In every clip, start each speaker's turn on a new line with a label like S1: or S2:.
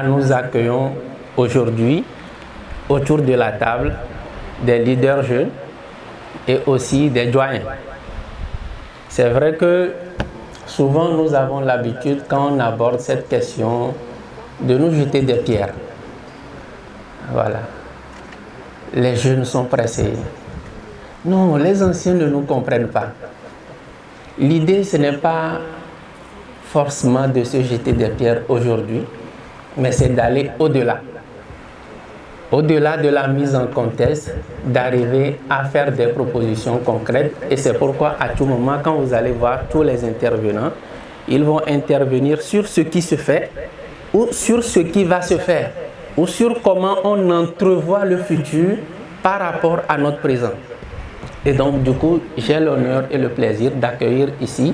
S1: Nous accueillons aujourd'hui autour de la table des leaders jeunes et aussi des doyens. C'est vrai que souvent nous avons l'habitude, quand on aborde cette question, de nous jeter des pierres. Voilà. Les jeunes sont pressés. Non, les anciens ne nous comprennent pas. L'idée, ce n'est pas forcément de se jeter des pierres aujourd'hui, mais c'est d'aller au-delà. Au-delà de la mise en contexte, d'arriver à faire des propositions concrètes. Et c'est pourquoi à tout moment, quand vous allez voir tous les intervenants, ils vont intervenir sur ce qui se fait ou sur ce qui va se faire ou sur comment on entrevoit le futur par rapport à notre présent. Et donc, du coup, j'ai l'honneur et le plaisir d'accueillir ici,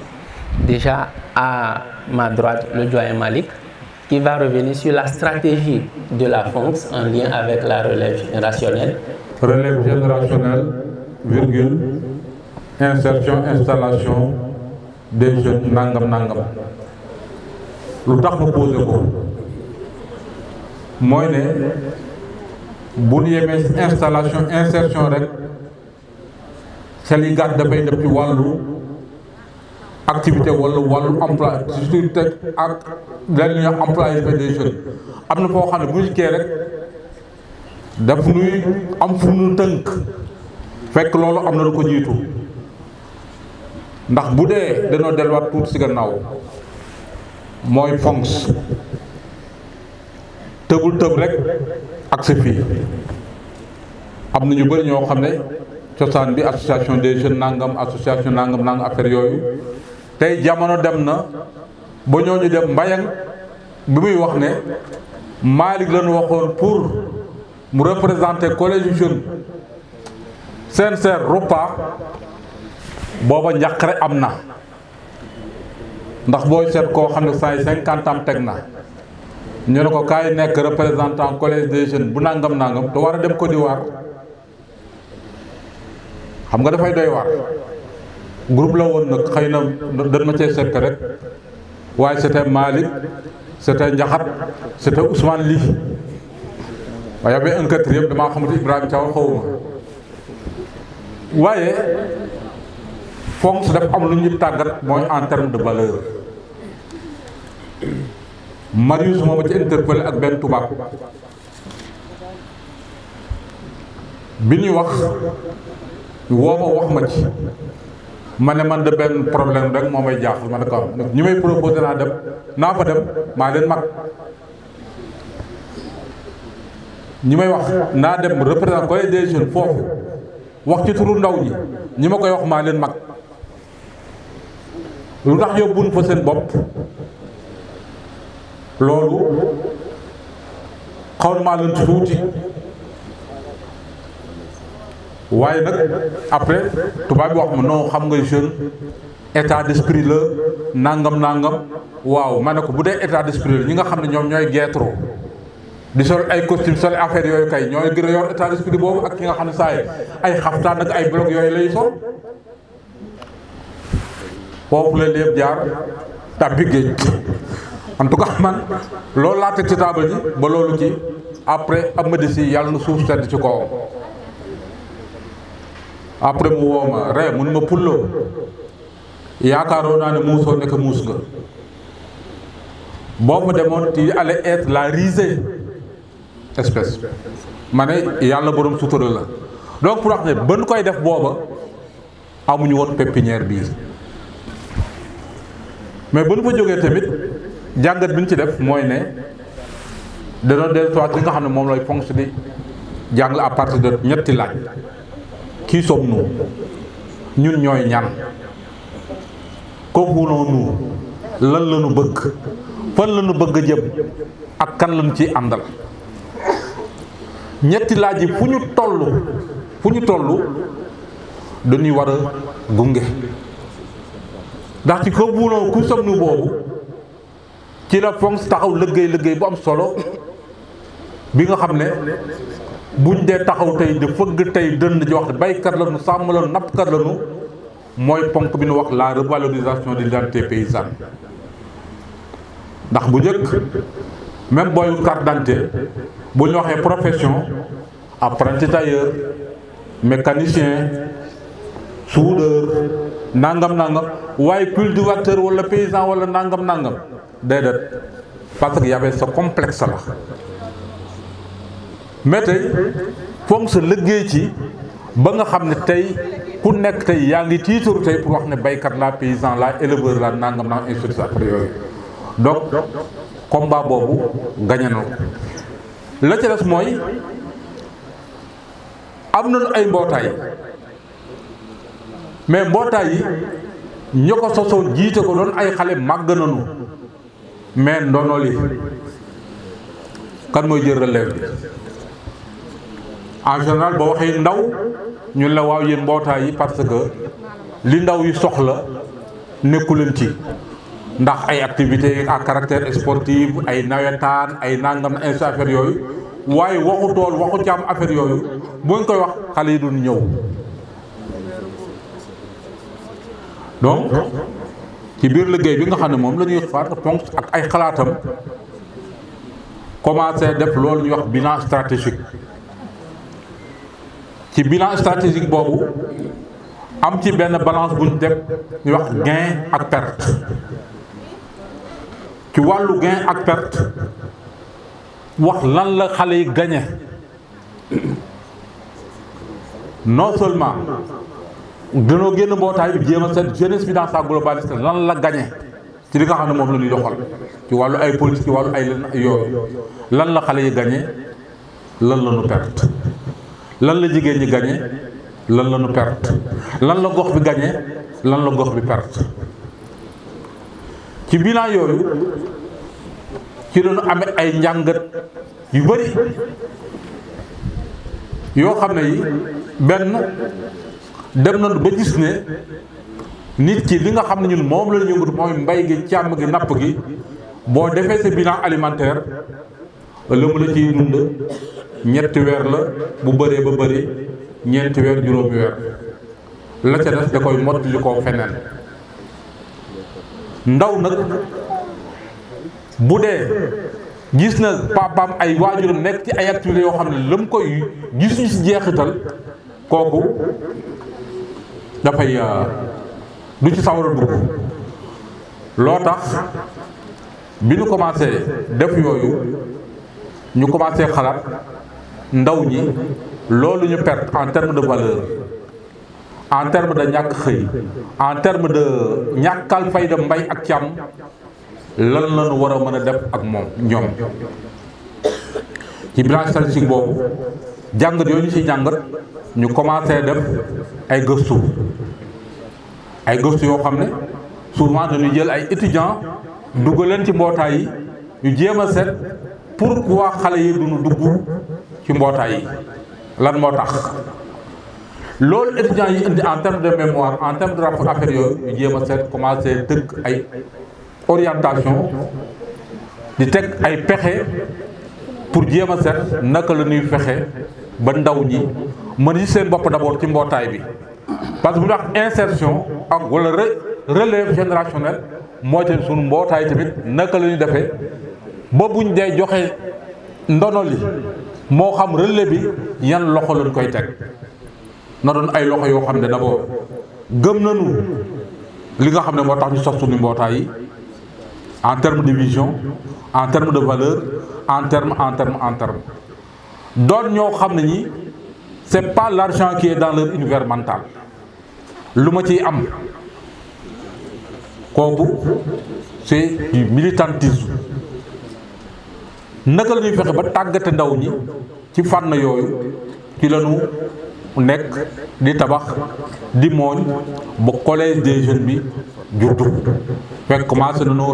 S1: déjà à ma droite, le doyen Malik, qui va revenir sur la stratégie de la FONCS en lien avec la relève générationnelle.
S2: Relève générationnelle, virgule, insertion, installation des jeunes nangam nangam. Lu tax ma posé ko mooy ne bu ñu yemee installation insertion rek xel yi gàtt dafay def ci wàllu activité wala wàllu emploi surtout ak lenn ñuy employabilité des jeunes am na foo xam ne bu ñu kee rek daf nuy am fu nu tënk fekk loolu am na lu ko jiitu ndax bu dee dañoo delluwaat tuuti si gannaaw mooy FONCS tëbul tëb rek ak sa fii am na ñu bëri ñoo xam ne cosaan bi association des jeunes nangam association nangam affaire yooyu tey jamono dem na ba ñooñu dem mbayang bi muy wax ne Malick lañu waxoon pour mu représenter collège jeune sincère repas booba njàqare am na ndax booy seet koo xam ne saa yi 50 ans teg na ñu ne ko kaay nekk représentant collège des jeunes bu nangam te war a dem Côte d'Ivoire xam nga dafay doy waar groupe la woon nag xëy na dañ ma cee sekk rek waaye c'était Malick c'était Ndiakhate c'était Ousmane Ly waaye y avait un quatrième damaa xamante Ibrahima Thiaw xawuma waaye FONCS daf am lu ñu tàggat mooy en terme de valeur. Marius moo ma ci interpellé ak benn tubaab bi ñuy wax wax ma ci ma ne man de benn problème rek moo may jaaxal ma ne ko am ñi may proposé naa fa dem maa leen mag ñi may wax naa dem représentant collège des jeunes foofu wax ci turu ndaw ñi ma koy wax maa leen mag lu tax yóbbuñ fa seen bopp loolu xaw na maa leen tuuti waaye nag après tubaab bi wax ma non xam nga jeune état d'esprit la nangam waaw ma ne ko bu dee état d'esprit la ñi nga xam ne ñoom ñooy geetro di sol ay costume sol affaire yooyu kay ñooy gën a yor état d'esprit boobu ak ki nga xam ne saa yi ay xaftaan ak ay bloc yooyu lay sol foofu la lépp jaar tàbbi géej en tout cas man loolu laa teg ci table ji ba loolu ci après Amady si yàlla na suuf sedd ci kawam après mu woo ma ree mun ma pulloo yaakaaroo naa ne muusoo nekk muus nga boo fa demoon ti allait être la risée espèce ma ne yàlla borom sutura la donc pour wax ne ban koy def booba amuñu woon pépinière bii mais ba nu fa jógee tamit jàngat bi ñu ci def mooy ne dañoo dellusiwaat li nga xam ne moom lay FONCS di jàng à partir de ñetti laaj qui sommes-nous ñun ñooy ñan kooku noonu lan la ñu bëgg fan la ñu bëgg a jëm ak kan lañu ciy àndal ñetti laaj yi fu ñu toll dañuy war a gunge ndax ci kooku noonu ku sommes-nous boobu ci la FONCS taxaw liggéey bu am solo bi nga xam ne buñ dee taxaw tey di fëgg tey dënn ji wax baykat la nu sàmm la nu nappkat la nu mooy ponk bi nu wax la revalorisation de l'identité paysanne ndax bu njëkk même booy carte d'identité bu ñu waxee profession apprenti tailleur mécanicien soudeur nangam waaye cultivateur wala paysan wala nangam déedéet parce que y avait ce complexe là mais tey foog sa liggéey ci ba nga xam ne tey ku nekk tey yaa ngi tiitaru tey pour wax ne baykat la paysan la éleveur la nangam institut après yooyu donc combat boobu gañe na la ca des mooy am nañu ay mbootaay mais mbootaay yi ñoo ko sosoon jiite ko doon ay xale màgg nañu mais ndono li kan mooy jël relève bi en général boo waxee ndaw ñu la waaw yéen mbootaay yi parce que li ndaw yi soxla nekku leen ci ndax ay activités à caractère sportif ay nawetaan ay nangam na affaire yooyu waaye waxu tool waxu càmm affaire yooyu bu ñu koy wax xale yi duñ ñëw donc ci biir liggéey bi nga xam ne moom la ñuy faat ponk ak ay xalaatam commencé def loolu ñuy wax bilan stratégique ci bilan stratégique boobu am ci benn balance bu ñu def ñuy wax gain ak perte ci wàllu gain ak perte wax lan la xale yi gagné non seulement dañoo génn mbootaay bi jéem a seet jeunesse bi dans sa globalité lan la gagné ci li nga xam ne moom la ñuy doxal ci wàllu ay politique ci wàllu ay yooyu lan la xale yi gagné lan la ñu perte lan la jigéen ñi gagné lan la ñu perte lan la gox bi gagné lan la gox bi perte ci bilan yooyu ci lañu amee ay njàngat yu bari yoo xam ne yi benn dem nañu ba gis ne nit ki li nga xam ne ñun moom la ñu yëngatu mooy mbay gi càmm gi napp gi boo defee sa bilan alimentaire lëmu la ciy dund ñetti weer la bu bëree ba bëri ñeenti weer juróomi weer la ca des da koy mottali koo feneen ndaw nag bu dee gis na papaam ay waajuram nekk ci ay activités yoo xam ne la mu koy gisuñu si jeexital kooku dafay du ci sawar a dugg loo tax bi ñu commencé def yooyu ñu commencé xalaat ndaw ñi loolu ñu perte en terme de valeur en terme de ñàkk xëy en terme de ñàkkal fayda mbay ak càmm lan lañu war a mën a def ak moom ñoom ci bilan statistique boobu jàngat yooyu ñu ci jàngat ñu commencé def ay gëstu yoo xam ne souvent dañuy jël ay étudiants dugg leen ci mbootaay yi ñu jéem a seet pourquoi xale yi duñu dugg ci mbootaay yi lan moo tax loolu étudiants yi indi en terme de mémoire en terme de rapport affaire yooyu ñu jéem a seet commencé tëgg ay orientation di teg ay pexe pour jéem a seet naka la ñuy fexe ba ndaw ñi mën ci seen bopp d'abord ci mbootaay bi parce que bu ñu wax insertion ak wala relève générationnel moo ci suñu mbootaay tamit naka la ñuy defee ba buñ dee joxe ndono li moo xam relève bi yan loxo lañ koy teg na doon ay loxo yoo xam ne d'abord gëm nañu li nga xam ne moo tax ñu sos suñu mbootaay yi en terme de vision en terme de valeur en terme doon ñoo xam ne ñi c'est pas l'argent qui est dans leur univers mental lu ma ciy am kooku c'est du militantisme naka la ñuy fexe ba tàggate ndaw ñi ci fànn yooyu ci lañu nekk di tabax di mooñ ba collège des jeunes bi juddu fekk commencé nañu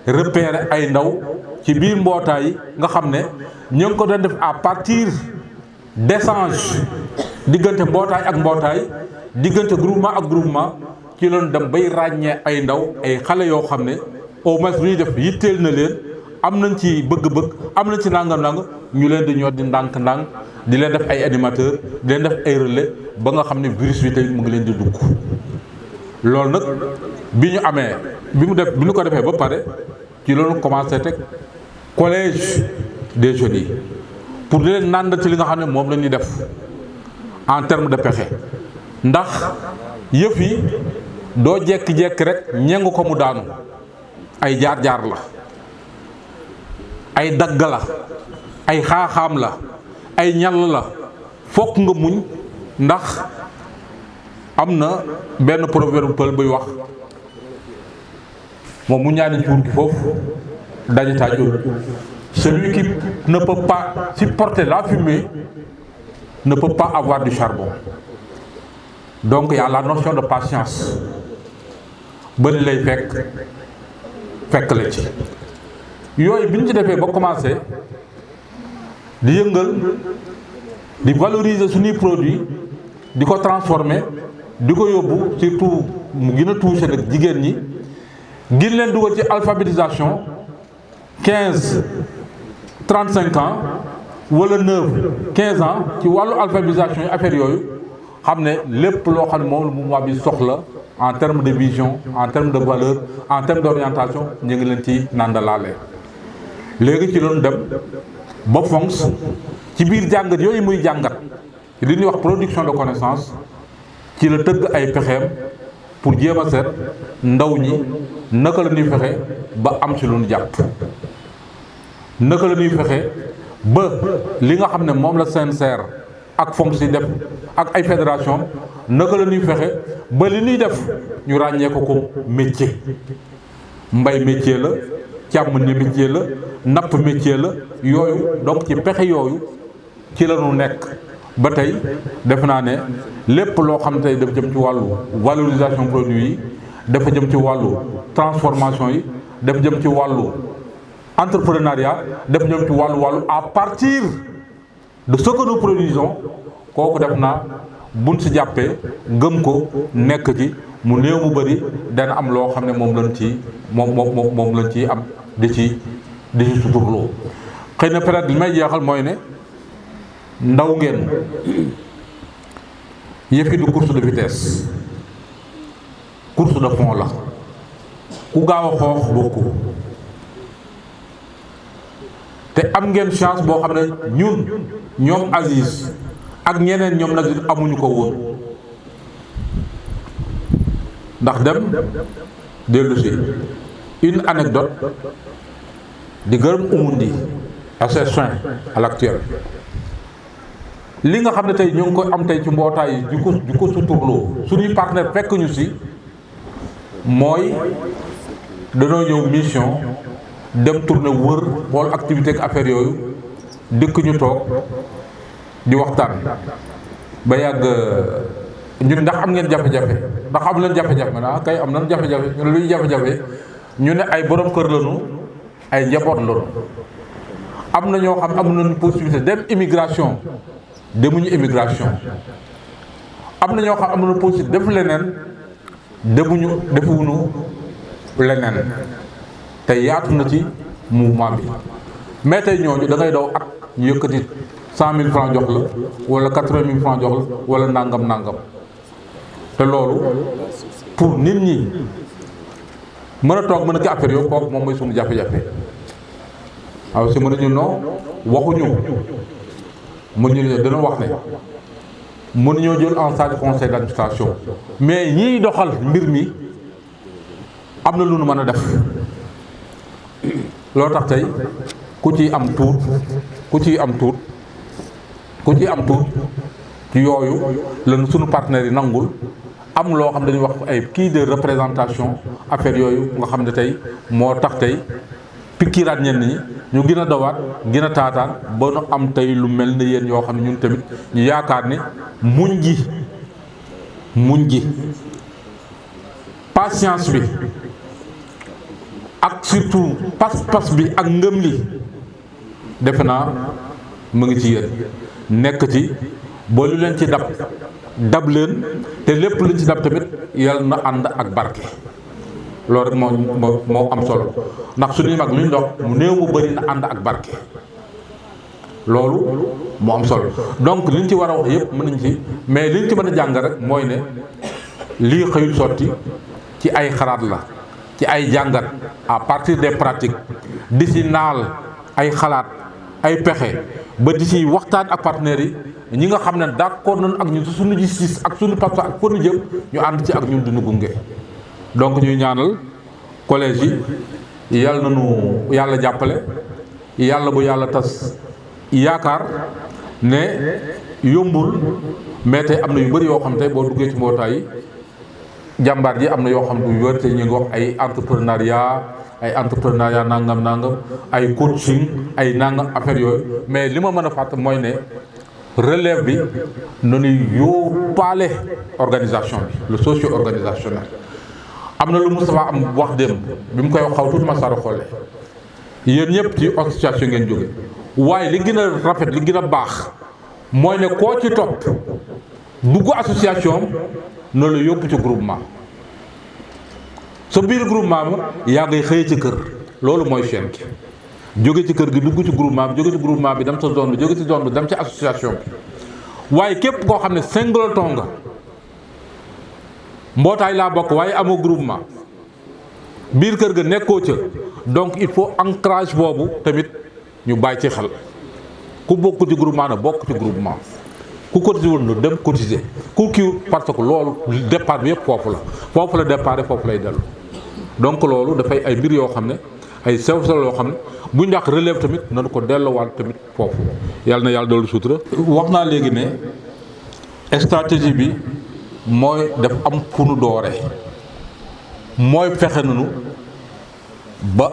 S2: repérer ay ndaw ci biir mbootaay yi nga xam ne ñu ngi ko doon def à partir d'échange diggante mbootaay ak mbootaay diggante groupement ak groupement ci loon dem bay ràññee ay ndaw ay xale yoo xam ne au moins lu ñuy def yitteel na leen am nañ ci bëgg-bëgg am nañ ci nangam ñu leen di ñoo di ndànk-ndànk di leen def ay animateur di leen def ay relais ba nga xam ne virus bi tey mu ngi leen di dugg loolu nag bi ñu ko defee ba pare ci loolu commencé teg collège des jeunes yi pour di leen nànd ci li nga xam ne moom la ñuy def en terme de pexe ndax yëf yi doo jekki-jekki rek ñengu ko mu daanu ay jaar-jaar la ay dagg la ay xaaxaam la ay ñal la fokk nga muñ ndax am na benn proverbe pël buy wax moom mu ñaani cuur gi foofu daje taajul celui qui ne peut pas supporter la fumée ne peut pas avoir du charbon. Donc il y a la notion de patience bëri lay fekk la ci yooyu bi ñu ci defee ba commencé di yëngal di valoriser suñuy produit di ko transformer di ko yóbbu surtout mu gën a touché nag jigéen ñi gën leen dugal ci alphabétisation 15-35 ans wala 9-15 ans ci wàllu alphabétisation yi affaire yooyu xam ne lépp loo xam ne moom la mouvement bi soxla en termes de vision en termes de valeur en termes d'orientation ñu ngi leen ci nandalaale léegi ci loolu dem ba FONGS ci biir jàngat yooyu muy jàngat li ñuy wax production de connaissance ci la tëgg ay pexeem pour jéem a seet ndaw ñi naka la ñuy fexe ba am ci lu ñu jàpp naka la ñuy fexe ba li nga xam ne moom la CNCR ak FONGS yi def ak ay fédération naka la ñuy fexe ba li ñuy def ñu ràññee ko métier mbay métier la càmm ni métier la napp métier la yooyu donc ci pexe yooyu ci la ñu nekk ba tey def naa ne lépp loo xam ne tey dafa jëm ci wàllu valorisation produit yi dafa jëm ci wàllu transformation yi dafa jëm ci wàllu entrepreneuriat dafa jëm ci wàllu à partir de ce que nous produisons kooku def naa buñ si jàppee gëm ko nekk ci mu néew mu bëri dana am loo xam ne moom lañ ci moom lañ ci am di ci suturloo xëy na peut-être li may jeexal mooy ne ndaw ngeen yëf yi du course de vitesse course de fond la ku gaaw a xoox bokku te am ngeen chance boo xam ne ñoom Aziz ak ñeneen ñoom nag amuñu ko woon ndax dem dellu si une anecdote di gërëm Umundi à ses soins à l'actuel li nga xam ne tey ñu ngi ko am tey ci mbootaay yi di ko suturloo suñuy partenaire fekk ñu si mooy dañoo ñëw mission dem tourner wër xool activité ak affaire yooyu dëkk ñu toog di waxtaan ba yàgg ñu ne ndax am ngeen jafe-jafe ndax am leen jafe-jafe ah kay am nañ jafe-jafe ñu ne luy jafe-jafe ñu ne ay borom kër lañu ay njaboot lañu am na ñoo xam am nañu possibilité dem immigration demuñu immigration am na ñoo xam am nañu possibilité def leneen defuñu leneen te yaatu na ci mouvement bi mais tey ñooñu da ngay daw ak ñu yëkkati 100 000 francs jox la wala 80 000 francs jox la wala nangam te loolu pour nit ñi mën a toog mën a ki affaire yooyu kooku moom mooy suñu jafe-jafe waaw si mën nañu non waxuñu mën ñu dana wax ne mën ñoo jël en charge conseil d'administration mais ñiy doxal mbir mi am na lu nu mën a def loo tax tey ku ciy am tuut ci yooyu lan suñu partenaires yi nangul am loo xam dañuy wax ay kii de représentation affaire yooyu nga xam ne tey moo tax tey pikiiraat ñenn ñi ñu gën a dawaat gën a taataan ba nu am tey lu mel ne yéen yoo xam ne ñun tamit ñu yaakaar ne muñ gi patience bi ak surtout pas-pas bi ak ngëm li defe naa mu ngi ci yéen nekk ci ba lu leen ci dab leen te lépp luñ ci dab tamit yàlla na ànd ak barke loolu rek moo am solo ndax suñuy mag luñ dox mu néew mu bëri na ànd ak barke loolu moo am solo donc liñ ci war a wax yëpp mën nañ ci mais liñ ci mën a jàng rek mooy ne lii xëyul sotti ci ay xalaat la ci ay jàngat à partir des pratiques di si naal ay xalaat ay pexe ba di ci waxtaan ak partenaires yi ñi nga xam ne d'accord nañ ak ñun suñu gis-gis ak suñu pas-pas ak fonu jëm ñu ànd ci ak ñun duñu gunge. donc ñuy ñaanal collège yi yàlla nañu yàlla jàppale yàlla bu yàlla tas yaakaar ne yombul mais tey am na yu bëri yoo xam tey boo duggee ci mbootaay yi jàmbaar ji am na yoo xam du wër te ñu ngi wax ay entrepreneuriat nangam ay coaching ay nangam affaire yooyu mais li ma mën a fàtt mooy ne relève bi nañu yóbbaale organisation bi le socio organisationnel. am na lu Moustapha am wax démb bi mu koy wax xaw tuuti ma sara xoole yéen ñëpp ci association ngeen jóge waaye li gën a rafet li gën a baax mooy ne koo ci topp dugg association noonu la yóbbu ci groupement sa biir groupement ba yaa ngay xëy ci kër loolu mooy chaîne ki jóge ci kër gi dugg ci groupement bi jóge ci groupement bi dem sa zone bi jóge ci zone bi dem ci association bi waaye képp koo xam ne singleton nga mbootaay laa bokk waaye amoo groupement biir kër ga nekkoo ca donc il faut ancrage boobu tamit ñu bàyyi ci xel ku bokk ci groupement na bokk ci groupement ku cotiser woon na dem cotiser ku kiiw parce que loolu départ bi yëpp foofu la départ foofu lay dellu donc loolu dafay ay mbir yoo xam ne ay sew yoo xam ne bu ñu wax relève tamit nañu ko delluwaat tamit foofu yàlla na yàlla dolli sutura. wax naa léegi ne stratégie bi mooy def am fu nu dooree mooy fexe nañu ba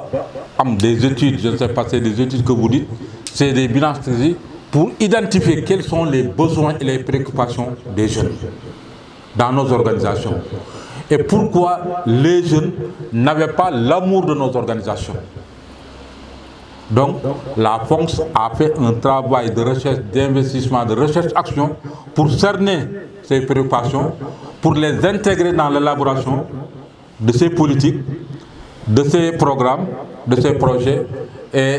S2: am des études je ne sais pas c'est des études que vous dites c'est des bilans stratégiques pour identifier quels sont les besoins et les préoccupations des jeunes dans nos organisations et pourquoi les jeunes n'avaient pas l'amour de nos organisations. Donc la FONCS a fait un travail de recherche, d'investissement, de recherche-action pour cerner ces préoccupations, pour les intégrer dans l'élaboration de ces politiques, de ces programmes, de ces projets. Et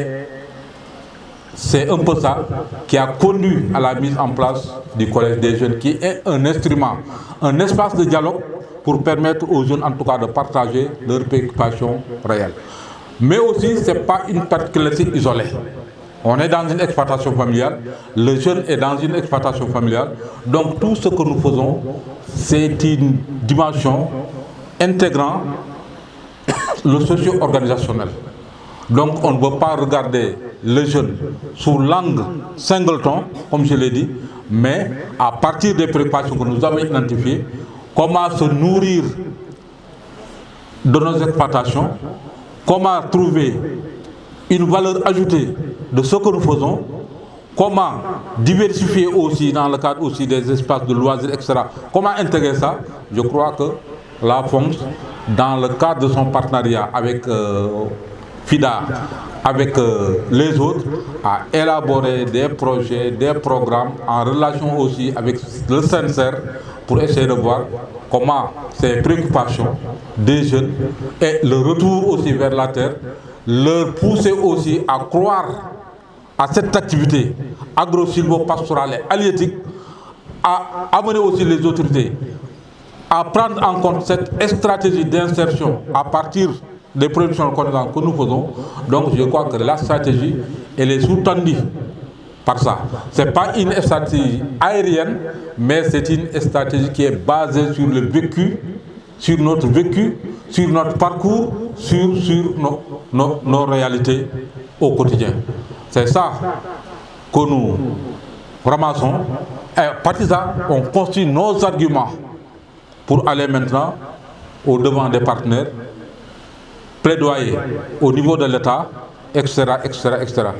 S2: c'est un peu ça qui a conduit à la mise en place du Collège des jeunes, qui est un instrument, un espace de dialogue pour permettre aux jeunes en tout cas de partager leurs préoccupations réelles. Mais aussi, ce n'est pas une particularité isolée. On est dans une exploitation familiale, le jeune est dans une exploitation familiale, donc tout ce que nous faisons, c'est une dimension intégrant le socio-organisationnel. Donc on ne veut pas regarder le jeune sous l'angle singleton, comme je l'ai dit, mais à partir des préoccupations que nous avons identifiées, comment se nourrir de nos exploitations, comment trouver une valeur ajoutée de ce que nous faisons, comment diversifier aussi dans le cadre aussi des espaces de loisirs, etc. Comment intégrer ça? Je crois que la FONCS, dans le cadre de son partenariat avec FIDA, avec les autres, a élaboré des projets, des programmes en relation aussi avec le CNCR pour essayer de voir comment ces préoccupations des jeunes et le retour aussi vers la terre, leur pousser aussi à croire à cette activité agro-silvo-pastorale et halieutique, à amener aussi les autorités à prendre en compte cette stratégie d'insertion à partir des productions de connaissances que nous faisons. Donc je crois que la stratégie, elle est sous-tendue par ça. Ce n'est pas une stratégie aérienne, mais c'est une stratégie qui est basée sur le vécu, sur notre vécu, sur notre parcours, sur nos réalités au quotidien. C'est ça que nous ramassons. Et à partir de ça, on construit nos arguments pour aller maintenant au devant des partenaires, plaidoyer au niveau de l'État, etc., etc., etc.